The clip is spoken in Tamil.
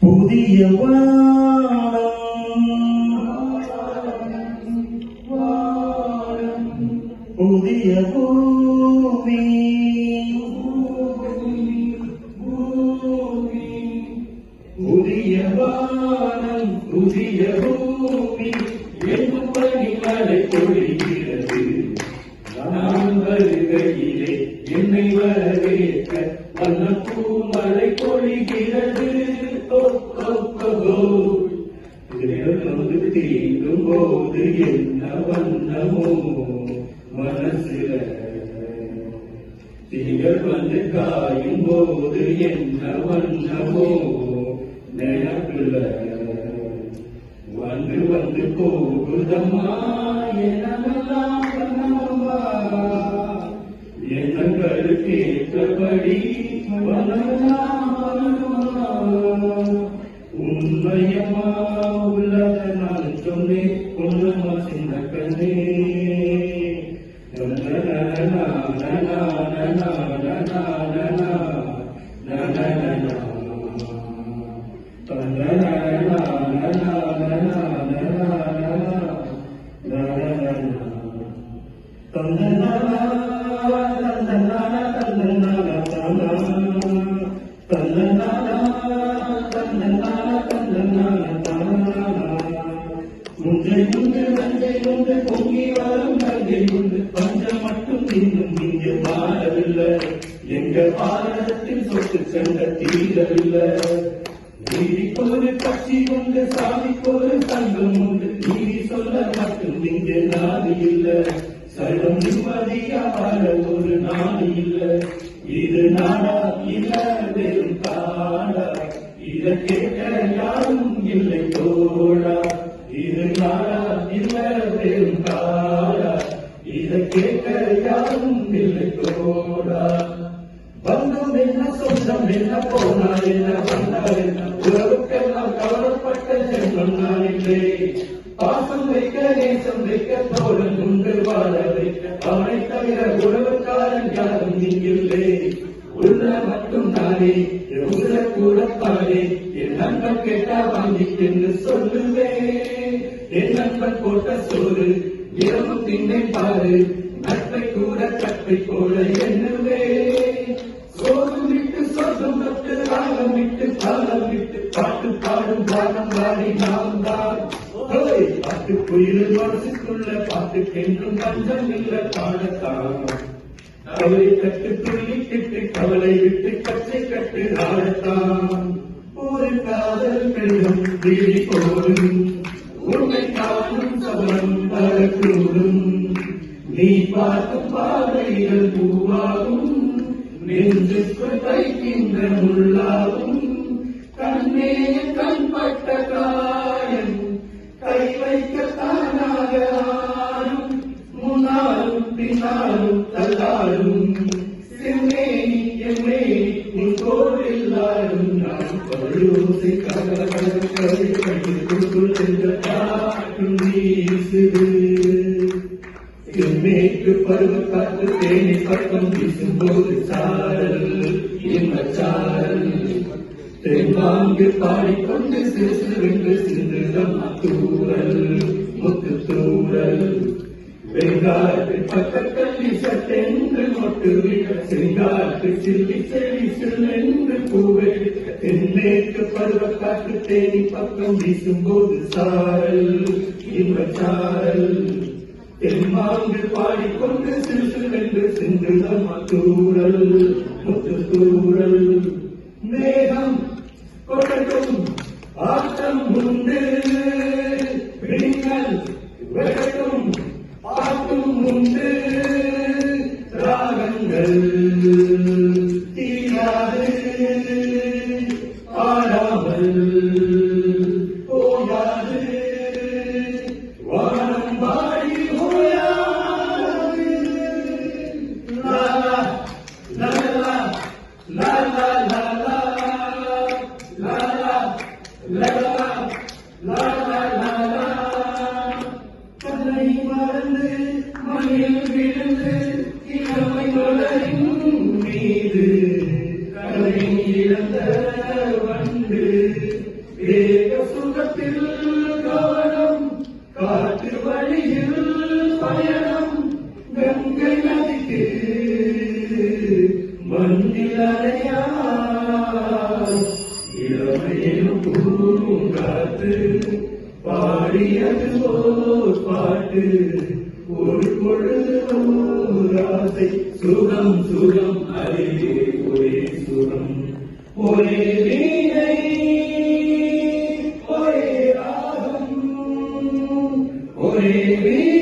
புதிய புதிய பூமி புதிய வானம் புதிய பூமி எங்கும் பனிமழை பொழிகிறது. நான் வருகையிலே என்னை வரவேற்க வண்ண பூமழை பொழிகிறது. நமக்கு தீண்டும் போது என்ன வண்ணமோ மனசுல திங்கள் வந்து காயும் போது என்ன வண்ணமோ நினைப்புல வந்து வந்து போகுதம்மா என்னெல்லாம் வண்ணமம்மா எண்ணங்கள் கேட்டபடி வண்ணமெல்லாம் வண்ணமம்மா உண்மையம்மா உள்ளத நான் சொன்னேன் பொண்ணுமா சின்ன கண்ணே பொங்கி வரும் கங்கை உண்டு பஞ்சம் மட்டும் இன்னும் இங்கு மாறவில்லை. எங்க பாரதத்தில் சொத்து சென்ற தீரவில்லை. நீதிக்கொரு கட்சி உண்டு சாமிக்கொரு சங்கம் உண்டு. நீதி சொல்ல மட்டும் இங்கு நாடு இல்லை. சர்வம் நிம்மதியா வாழ ஒரு நாடு இல்லை. இது நாடா இல்ல வெறும் காடா இத கேட்க யாரும் இல்லை தோழா. இது நாடா இல்ல வெறும் காடா இத கேட்க யாரும் இல்லை தோழா. பந்தம் என்ன சொந்தம் என்ன போனா என்ன வந்தார் என்ன உறவுக்கெல்லாம் கவலைப்பட்ட ஜென்மம் நான் இல்லை. பாசம் வைக்க நேசம் வைக்க தோழன் உண்டு வாழ வைக்க அவனை தவிர உறவுக்காரன் யாரும் இங்கில்லை. உள்ள மட்டும் நானே உள்ள கூட பாடே என் நண்பன் கேட்டா வாங்கிக்கென்று சொல்லுவேன். என் நண்பன் போட்ட சோறு இரவும் திண்ணை பாரு நட்பை கூட கற்பை போல எண்ணுவே. சோறும் விட்டு சொர்க்கம் விட்டு காலம் விட்டு காலம் விட்டு பாட்டு பாடும் பாடம் பாடி நாம் தான் பாட்டு குயில் மனசுக்குள்ள பாட்டுக்கென்றும் பஞ்சம் இல்ல பாடத்தான். கவலை கட்டு துள்ளி கிட்டு கவலை விட்டு கச்சை கட்டு ஆடத்தான். ஒரு காதல் கடிதம் வீடி போடும் உன்னை காணும் சபலம் வரக்கூடும். நீ பார்க்கும் பார்வைகள் பூவாகும் நெஞ்சுக்குள் தைக்கின்ற முள்ளாகும். கண்ணே கண்பட்ட காயம் கை வைக்க தானாக ஆடும். முன்னாலும் பின்னாலும் தள்ளாடும் செம்மேனி எம்மேனி உன் கோவில்லாடும். நான் பழுசை கதற்குள் சென்ற காற்றும் வீசுது. மேற்கு பருவ காற்று தேனி பக்கம் வீசும்போது சாரல் இன்பச்சாரல். தென்பாங்கு பாடிக்கொண்டு சிறு சிறு சிந்துதம் தூரல் முத்து தூரல். வெங்காட்டு பக்கத்தள்ளி சட்டென்று மொட்டுவிட செங்காட்டு சில்லி செடி சில்லென்று பூவெடுக்க. தென்மேற்கு பருவ காற்று தேனி பக்கம் வீசும்போது சாரல் இன்பச்சாரல். தென்மாங்கு பாடிக்கொண்டு சிறு சிறு சிந்துதம் தூரல் முத்து தூரல். மேகம் கொட்டட்டும் ஆட்டம் உண்டு பெண்கள் வெட்டட்டும் பாட்டும் உண்டு. ராகங்கள் தீராது ஆடாமல் போயாது. வானம் பாடி ஓயாது. லாலா லாலா லாலா லாலா லாலா லாலா லாலா லாலா. கண்ணை மறந்து மண்ணில் விழுந்து இளமை மலரின் மீது கலை இழந்த வண்டு கங்கை நதிக்கு மண்ணிலறையா இளமையிலும் பூங்காத்து பாடியது ஓர் பாட்டு ஒரு பொழுது ஆசை சுகம் சுகம் அறிவே ஒரே சுகம் ஒரே வீணை ஒரே ராகம் ஒரே வீணை